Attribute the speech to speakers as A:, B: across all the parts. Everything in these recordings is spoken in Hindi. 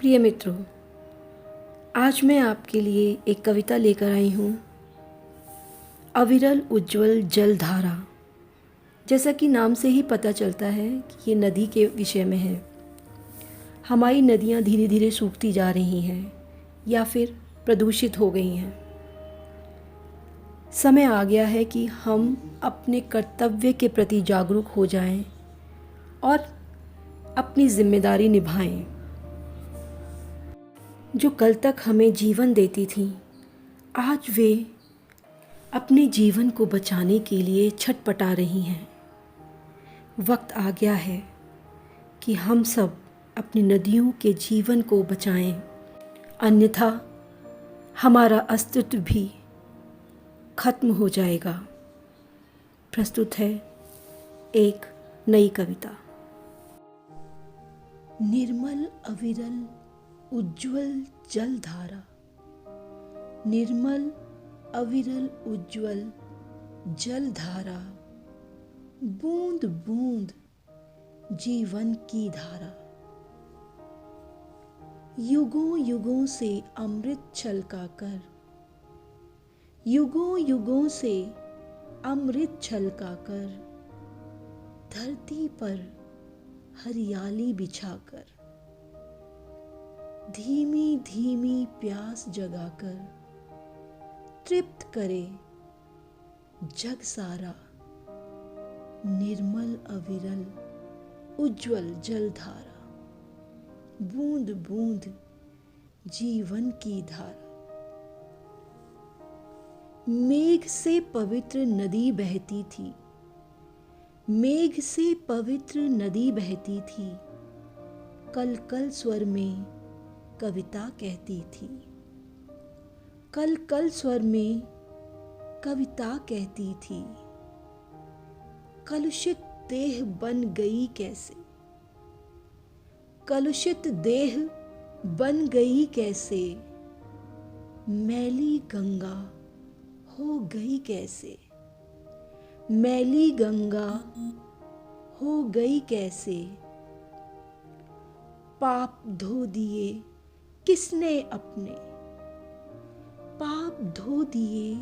A: प्रिय मित्रों, आज मैं आपके लिए एक कविता लेकर आई हूँ। अविरल उज्ज्वल जलधारा। जैसा कि नाम से ही पता चलता है कि ये नदी के विषय में है। हमारी नदियाँ धीरे धीरे सूखती जा रही हैं या फिर प्रदूषित हो गई हैं। समय आ गया है कि हम अपने कर्तव्य के प्रति जागरूक हो जाएं और अपनी जिम्मेदारी निभाएं। जो कल तक हमें जीवन देती थीं, आज वे अपने जीवन को बचाने के लिए छटपटा रही हैं। वक्त आ गया है कि हम सब अपनी नदियों के जीवन को बचाएं, अन्यथा हमारा अस्तित्व भी खत्म हो जाएगा। प्रस्तुत है एक नई कविता। निर्मल अविरल उज्ज्वल जलधारा, निर्मल अविरल उज्ज्वल जलधारा, बूंद बूंद जीवन की धारा। युगों युगों से अमृत छलकाकर, युगों युगों से अमृत छलकाकर, धरती पर हरियाली बिछाकर, धीमी धीमी प्यास जगाकर, तृप्त करे जग सारा। निर्मल अविरल उज्ज्वल जलधारा, बूंद बूंद जीवन की धारा। मेघ से पवित्र नदी बहती थी, मेघ से पवित्र नदी बहती थी, कल कल स्वर में कविता कहती थी, कल कल स्वर में कविता कहती थी। कलुषित देह बन गई कैसे, कलुषित देह बन गई कैसे, मैली गंगा हो गई कैसे, मैली गंगा हो गई कैसे। पाप धो दिए किसने अपने, पाप धो दिए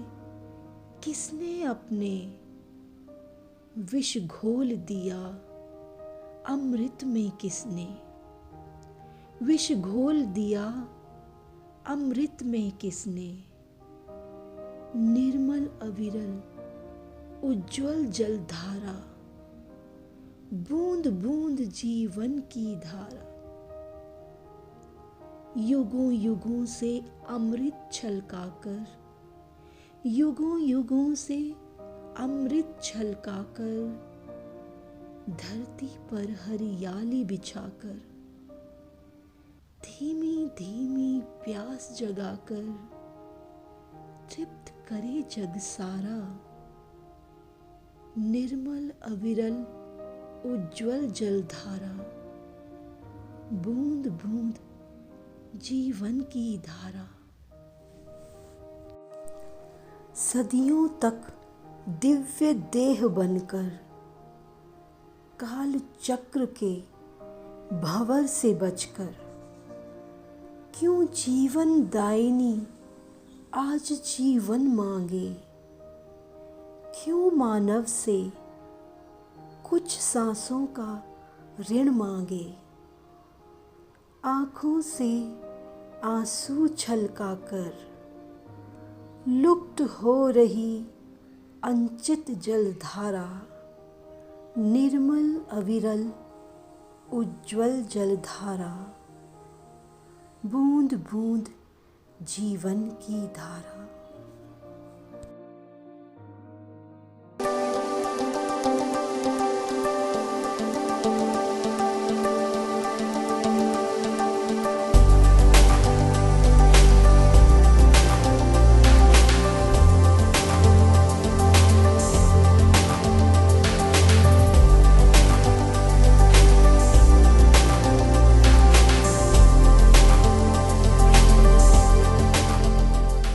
A: किसने अपने, विष घोल दिया अमृत में किसने, विष घोल दिया अमृत में किसने। निर्मल अविरल उज्ज्वल जलधारा, बूंद बूंद जीवन की धारा। युगों युगों से अमृत छलकाकर, युगों युगों से अमृत छलकाकर, धरती पर हरियाली बिछाकर, धीमी धीमी प्यास जगाकर, तृप्त करे जग सारा। निर्मल अविरल उज्ज्वल जलधारा, बूंद बूंद जीवन की धारा। सदियों तक दिव्य देह बनकर, काल चक्र के भंवर से बचकर, क्यों जीवन दायिनी आज जीवन मांगे, क्यों मानव से कुछ सांसों का ऋण मांगे। आँखों से आंसू छलकाकर, लुप्त हो रही अंचित जलधारा। निर्मल अविरल उज्ज्वल जलधारा, बूंद बूंद जीवन की धारा।